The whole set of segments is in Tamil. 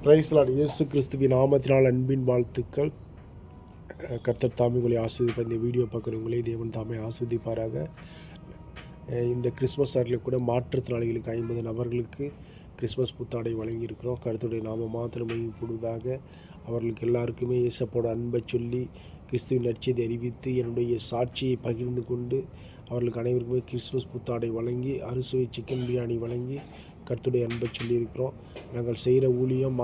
Price Lord. இயேசு கிறிஸ்துவின் நாமத்தினால் அன்பின் வாழ்த்துக்கள். கர்த்தர் தாமே உங்களை ஆஸ்வதிப்பார். இந்த வீடியோ பார்க்குறவங்களே தேவன் தாமே ஆஸ்வதிப்பாராக. இந்த கிறிஸ்மஸ் நாட்டில் கூட மாற்றுத்திறனாளிகளுக்கு 50 நபர்களுக்கு கிறிஸ்மஸ் புத்தாடை வழங்கியிருக்கிறோம். கர்த்தருடைய நாம மாத்திரம் மகிமைப்படுவதாக. அவர்களுக்கு எல்லாருக்குமே இயேசப்போட அன்பை சொல்லி கிறிஸ்துவின் நற்செய்தி அறிவித்து என்னுடைய சாட்சியை பகிர்ந்து கொண்டு அவர்களுக்கு அனைவருக்குமே கிறிஸ்மஸ் புத்தாடை வழங்கி அறுசுவை சிக்கன் பிரியாணி வழங்கி கர்த்தருடைய அன்பை சொல்லியிருக்கிறோம். நாங்கள் செய்கிற ஊழியம்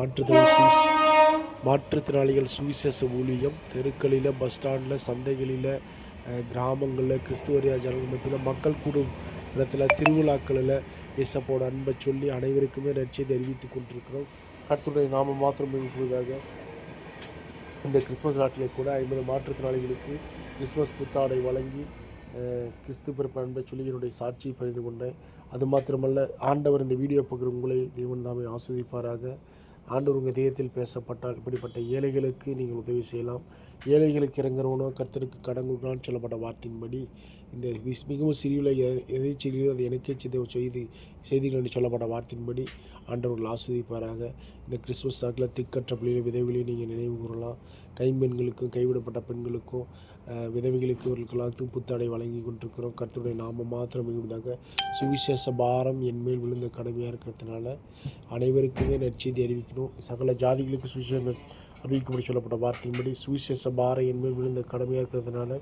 மாற்றுத்திறனாளிகள் சுவிசேஷ ஊழியம். தெருக்களில், பஸ் ஸ்டாண்டில், சந்தைகளில், கிராமங்களில், கிறிஸ்துவ ஜனங்கள் மத்தியில், மக்கள் கூடும் இடத்துல, திருவிழாக்களில் இயேசப்போட அன்பை சொல்லி அனைவருக்குமே நற்செய்தி அறிவித்து கொண்டிருக்கிறோம். கர்த்தருடைய நாம மாத்திரம் மகிமைப்படுவதாக. இந்த கிறிஸ்மஸ் நாட்டிலே கூட 50 மாற்றுத்திறனாளிகளுக்கு கிறிஸ்மஸ் புத்தாடை வழங்கி கிறிஸ்து பிறப்பு அன்பை சொல்லி என்னுடைய சாட்சியை பகிர்ந்து கொண்டேன். அது மாத்திரமல்ல, ஆண்டவர் இந்த வீடியோ பார்க்குற உங்களை தேவன் தாமே ஆஸ்வதிப்பாராக. ஆண்டவர் உங்கள் தேயத்தில் பேசப்பட்டால் இப்படிப்பட்ட ஏழைகளுக்கு நீங்கள் உதவி செய்யலாம். ஏழைகளுக்கு இறங்குறவனோ கர்த்தருக்கு கடன் கொடுக்கலான்னு சொல்லப்பட்ட வார்த்தையின்படி இந்த மிகவும் சிறியில் எதை செய்கிறதோ அது எனக்கே செய்திகள் என்று சொல்லப்பட்ட வார்த்தையின்படி ஆண்டவர்கள் ஆஸ்வதிப்பாராக. இந்த கிறிஸ்மஸ் நாட்டில் திக்கற்ற பிள்ளைகள் விதவைகளையும் நீங்கள் நினைவு கூறலாம். கைம்பெண்களுக்கும் கைவிடப்பட்ட பெண்களுக்கும் விதவைகளுக்கு இவர்களுக்கெல்லாம் புத்தாடை வழங்கி கொண்டிருக்கிறோம். கர்த்தருடைய நாம மாத்திரம் மிகுவதாக. சுவிசேஷ பாரம் என் மேல் விழுந்த கடமையாக இருக்கிறதுனால அனைவருக்குமே நற்செய்தி அறிவிக்கணும். சகல ஜாதிகளுக்கு சுவிசேஷம் அறிவிக்கப்படி சொல்லப்பட்ட வார்த்தையின்படி சுவிசேஷ பாரம் என் மேல் விழுந்த கடமையாக இருக்கிறதுனால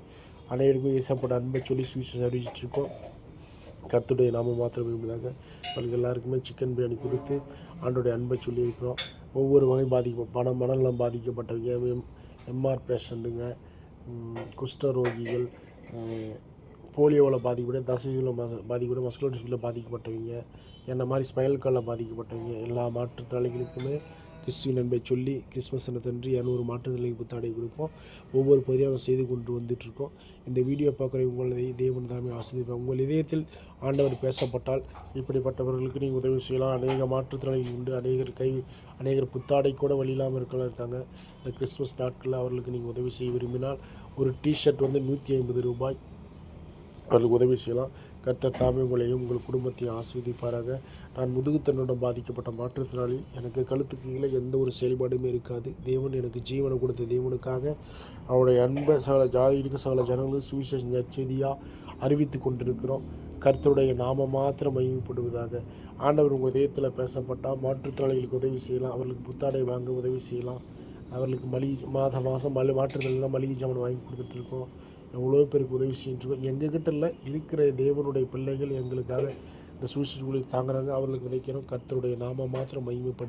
அனைவருக்குமே இயேசப்பட்ட அன்பை சொல்லி சுவிசேஷம் அறிவிச்சிட்ருக்கோம். கர்த்தருடைய நாம மாத்திரம் மிகுவதாக. அவங்களுக்கு எல்லாருக்குமே சிக்கன் பிரியாணி கொடுத்து ஆண்டோடைய அன்பை சொல்லியிருக்கிறோம். ஒவ்வொரு வகை மனநலம் பாதிக்கப்பட்டவங்க, எம்ஆர் பேஷண்ட்டுங்க, குஷ்டரோகிகள், போலியோவில் பாதிக்கப்பட்ட, தசைகளில் பாதிக்கப்பட்ட, மஸ்குலோடிஸ்பில் பாதிக்கப்பட்டவங்க, என்ன மாதிரி ஸ்பைனல் கார்டில் பாதிக்கப்பட்டவங்க எல்லா மாற்றுத்திறனாளிகளுக்குமே கிறிஸ்துவின் அன்பை சொல்லி கிறிஸ்மஸ் தினத்தன்று 200 மாற்றுத்திறனாளிகள் புத்தாடை கொடுப்போம். ஒவ்வொரு பகுதியாக செய்து கொண்டு வந்துட்டுருக்கோம். இந்த வீடியோ பார்க்குற உங்களை தேவன் தாமே ஆஸ்வதிப்பார். உங்கள் இதயத்தில் ஆண்டவர் பேசப்பட்டால் இப்படிப்பட்டவர்களுக்கு நீங்கள் உதவி செய்யலாம். அநேக மாற்றுத்திறனாளிகள் உண்டு. அநேகர் புத்தாடை கூட வழியில்லாமல் இருக்காங்க. இந்த கிறிஸ்மஸ் நாட்களில் அவர்களுக்கு நீங்கள் உதவி செய்ய விரும்பினால் ஒரு டிஷர்ட் வந்து 150 ரூபாய் அவர்களுக்கு உதவி செய்யலாம். கர்த்தர் தாமே உங்களையும் உங்கள் குடும்பத்தையும் ஆஸ்வதிப்பாராக. நான் முதுகுத்தண்டுடன் பாதிக்கப்பட்ட மாற்றுத்திறனாளி. எனக்கு கழுத்துக்கு கீழே எந்த ஒரு செயல்பாடுமே இருக்காது. தேவன் எனக்கு ஜீவனை கொடுத்த தேவனுக்காக அவருடைய அன்பை சகல ஜாதிகளுக்கு சகல ஜனங்களுக்கு சுவிசேஷ நற்செய்தியாக அறிவித்து கொண்டிருக்கிறோம். கர்த்தருடைய நாம மாத்திரம் மகிமைப்படுவதாக. ஆண்டவர் உங்கள் இதயத்தில் பேசப்பட்டால் மாற்றுத்திறனாளிகளுக்கு உதவி செய்யலாம். அவர்களுக்கு புத்தாடை வாங்க உதவி செய்யலாம். அவர்களுக்கு மாதம் மாற்றுத்திறனாளிகளாக மளிகை ஜாமான் வாங்கி கொடுத்துட்ருக்கோம். எவ்வளோ பேருக்கு உதவி செஞ்சுருக்கோம். எங்ககிட்ட இல்லை, இருக்கிற தேவனுடைய பிள்ளைகள் எங்களுக்காக இந்த சுவிசேஷ ஊழியத்தை தாங்குறாங்க. அவர்களுக்கு விதைக்கிறோம். கர்த்தருடைய நாம மாத்திரம் மகிமைப்படும்.